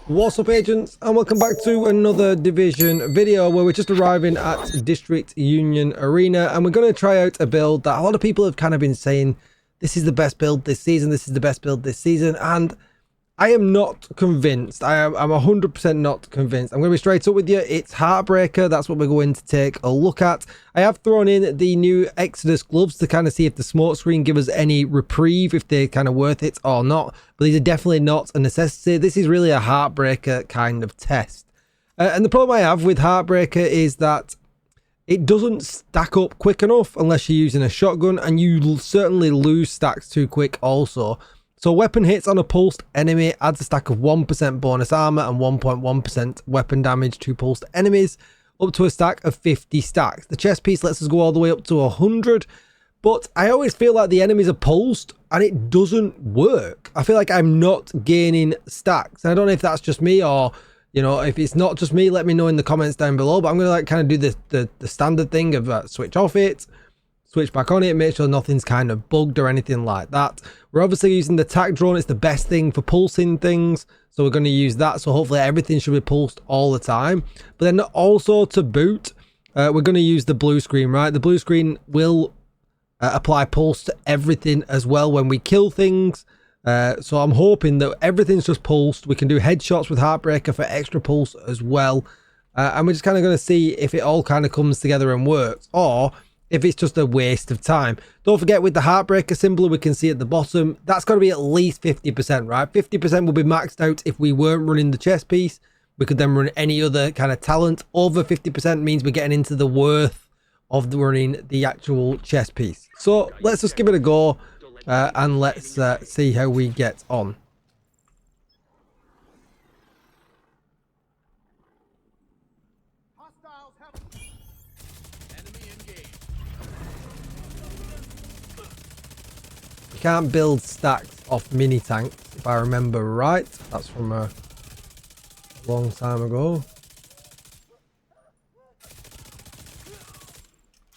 What's up, agents, and welcome back to another Division video where we're just arriving at District Union Arena, and we're going to try out a build that a lot of people have kind of been saying this is the best build this season, and I am not convinced. I'm 100% not convinced. I'm going to be straight up with you. It's Heartbreaker. That's what we're going to take a look at. I have thrown in the new Exodus gloves to kind of see if the smoke screen give us any reprieve, if they're kind of worth it or not. But these are definitely not a necessity. This is really a Heartbreaker kind of test. And the problem I have with Heartbreaker is that it doesn't stack up quick enough unless you're using a shotgun, and you certainly lose stacks too quick also. So weapon hits on a pulsed enemy adds a stack of 1% bonus armor and 1.1% weapon damage to pulsed enemies, up to a stack of 50 stacks. The chest piece lets us go all the way up to 100, but I always feel like the enemies are pulsed and it doesn't work. I feel like I'm not gaining stacks. And I don't know if that's just me, or, you know, if it's not just me, let me know in the comments down below. But I'm going to like kind of do the standard thing of switch off it, switch back on it, make sure nothing's kind of bugged or anything like that. We're obviously using the tac drone. It's the best thing for pulsing things, so we're going to use that. So hopefully everything should be pulsed all the time. But then also to boot, we're going to use the blue screen, right? The blue screen will apply pulse to everything as well when we kill things. So I'm hoping that everything's just pulsed. We can do headshots with Heartbreaker for extra pulse as well. And we're just kind of going to see if it all kind of comes together and works, or if it's just a waste of time. Don't forget, with the Heartbreaker symbol we can see at the bottom, that's got to be at least 50%, right? 50% will be maxed out if we weren't running the chest piece. We could then run any other kind of talent. Over 50% means we're getting into the worth of running the actual chest piece. So let's just give it a go, and let's see how we get on. Can't build stacks off mini tanks, if I remember right. That's from a long time ago.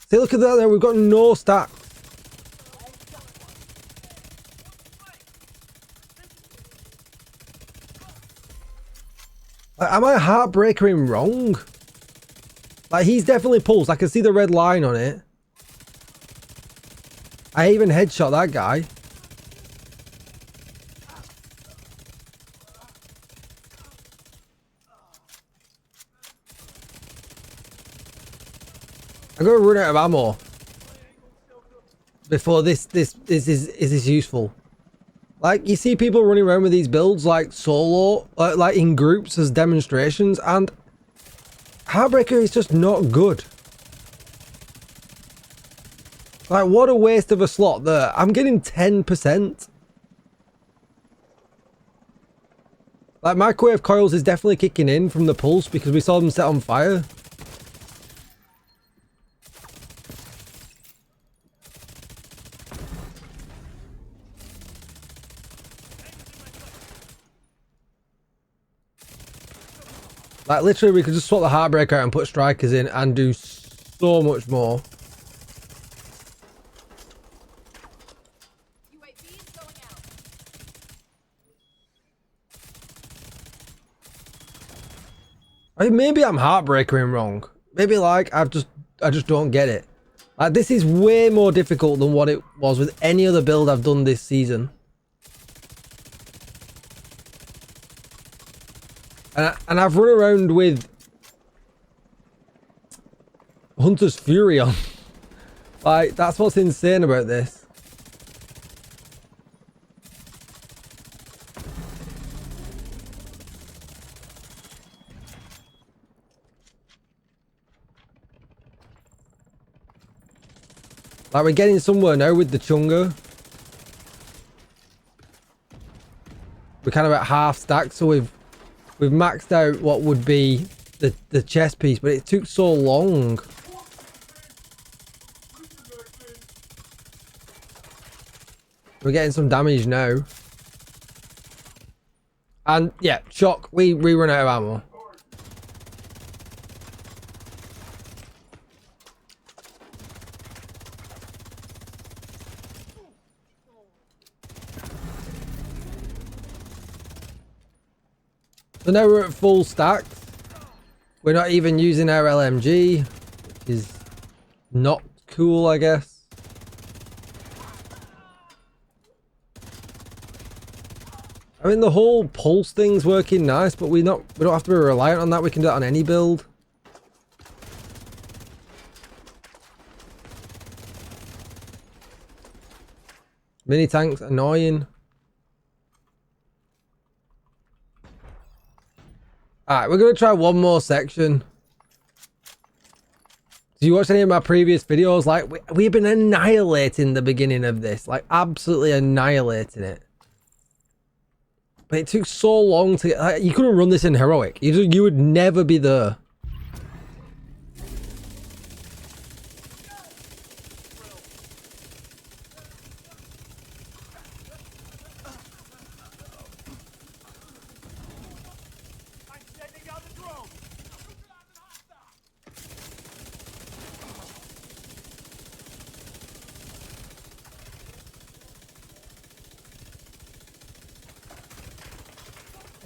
See, look at that there, we've got no stacks. Am I Heartbreakering wrong? Like, he's definitely pulsed. I can see the red line on it. I even headshot that guy. I'm gonna run out of ammo before this is useful. Like, you see people running around with these builds like solo, like in groups as demonstrations, and Heartbreaker is just not good. Like, what a waste of a slot there. I'm getting 10%. Like, microwave coils is definitely kicking in from the pulse because we saw them set on fire. Like, literally, we could just swap the Heartbreaker out and put strikers in and do so much more. I mean, maybe I'm Heartbreakering wrong. Maybe, like, I just don't get it. Like, this is way more difficult than what it was with any other build I've done this season. And I've run around with Hunter's Fury on. Like, that's what's insane about this. Like, we're getting somewhere now with the Chunga. We're kind of at half stack, so we've maxed out what would be the chest piece, but it took so long. We're getting some damage now. And yeah, shock, we run out of ammo. So now we're at full stacks. We're not even using our LMG, which is not cool, I guess. I mean, the whole pulse thing's working nice, but we don't have to be reliant on that. We can do it on any build. Mini tanks annoying. Alright, we're gonna try one more section. Do you watch any of my previous videos? Like, we've been annihilating the beginning of this, like absolutely annihilating it. But it took so long to get, like, you couldn't run this in heroic. You would never be there.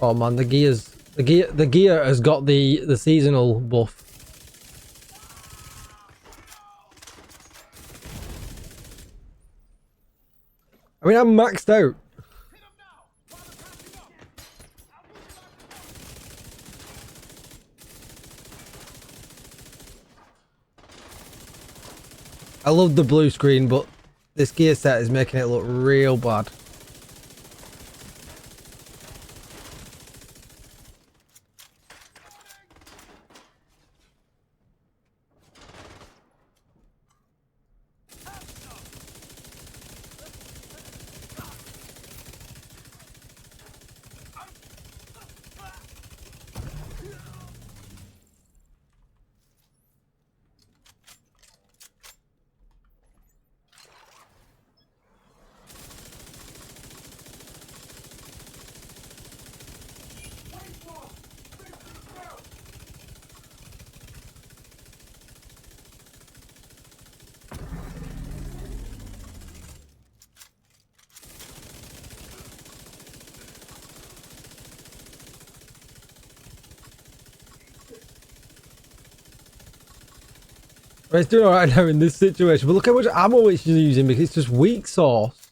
Oh man, the gear has got the seasonal buff. I mean, I'm maxed out. I love the blue screen, but this gear set is making it look real bad. It's doing alright now in this situation, but look how much ammo it's using because it's just weak sauce.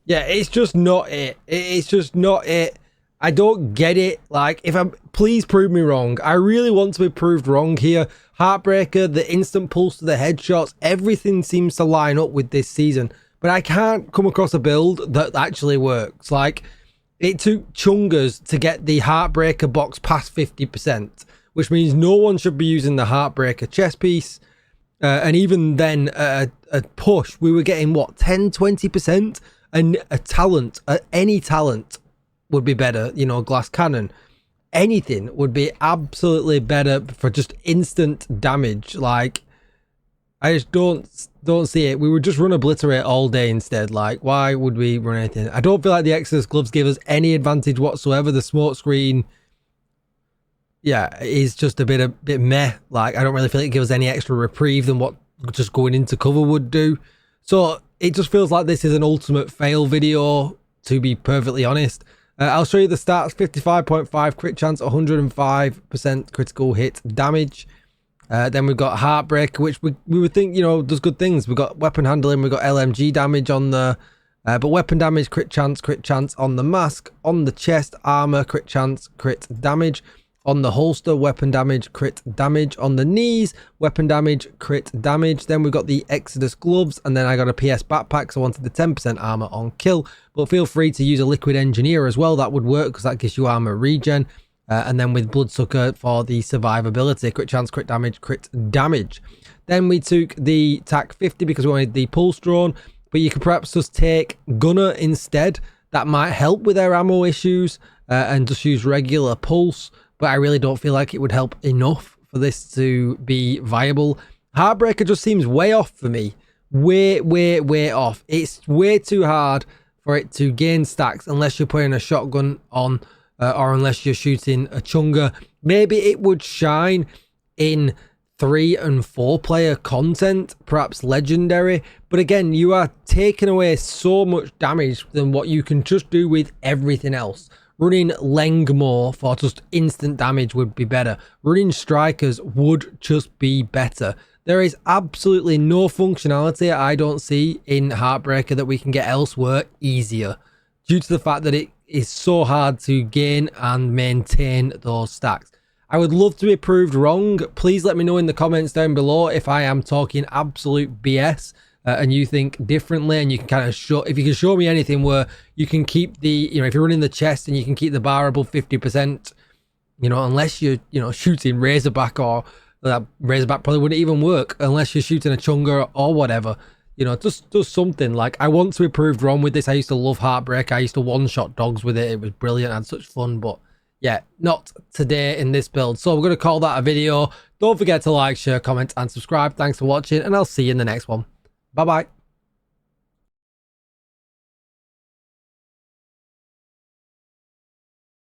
Yeah, it's just not it. It's just not it. I don't get it. Like, please prove me wrong. I really want to be proved wrong here. Heartbreaker, the instant pulse to the headshots, everything seems to line up with this season, but I can't come across a build that actually works. Like, it took chungers to get the Heartbreaker box past 50%, which means no one should be using the Heartbreaker chest piece. And even then, a push, we were getting, what, 10, 20%? And a talent, any talent would be better. You know, glass cannon. Anything would be absolutely better for just instant damage. Like, I just don't see it. We would just run obliterate all day instead. Like, why would we run anything? I don't feel like the Exodus gloves give us any advantage whatsoever. The smoke screen, yeah, is just a bit meh. Like, I don't really feel like it gives us any extra reprieve than what just going into cover would do. So it just feels like this is an ultimate fail video, to be perfectly honest. I'll show you the stats. 55.5 crit chance, 105% critical hit damage. Then we've got Heartbreaker, which we would think, you know, does good things. We've got weapon handling, we've got LMG damage on the, but weapon damage, crit chance on the mask, on the chest, armor, crit chance, crit damage, on the holster, weapon damage, crit damage, on the knees, weapon damage, crit damage. Then we've got the Exodus gloves, and then I got a PS backpack, so I wanted the 10% armor on kill, but feel free to use a liquid engineer as well. That would work because that gives you armor regen. And then with Bloodsucker for the survivability, crit chance, crit damage. Then we took the TAC 50 because we wanted the pulse drone, but you could perhaps just take Gunner instead. That might help with our ammo issues, and just use regular pulse, but I really don't feel like it would help enough for this to be viable. Heartbreaker just seems way off for me. Way off. It's way too hard for it to gain stacks unless you're putting a shotgun on, or unless you're shooting a chunga. Maybe it would shine in 3 and 4 player content, perhaps legendary, but again, you are taking away so much damage than what you can just do with everything else. Running Lengmore for just instant damage would be better. Running Strikers would just be better. There is absolutely no functionality I don't see in Heartbreaker that we can get elsewhere easier, due to the fact that it is so hard to gain and maintain those stacks. I would love to be proved wrong. Please let me know in the comments down below if I am talking absolute BS and you think differently, and you can kind of show, if you can show me anything where you can keep the, if you're running the chest and you can keep the bar above 50%, unless you're, shooting Razorback, or that Razorback probably wouldn't even work unless you're shooting a Chunga or whatever. Just do something. Like, I want to be proved wrong with this. I used to love Heartbreak. I used to one-shot dogs with it. It was brilliant. I had such fun, but yeah, not today in this build. So we're going to call that a video. Don't forget to like, share, comment, and subscribe. Thanks for watching, and I'll see you in the next one. Bye-bye.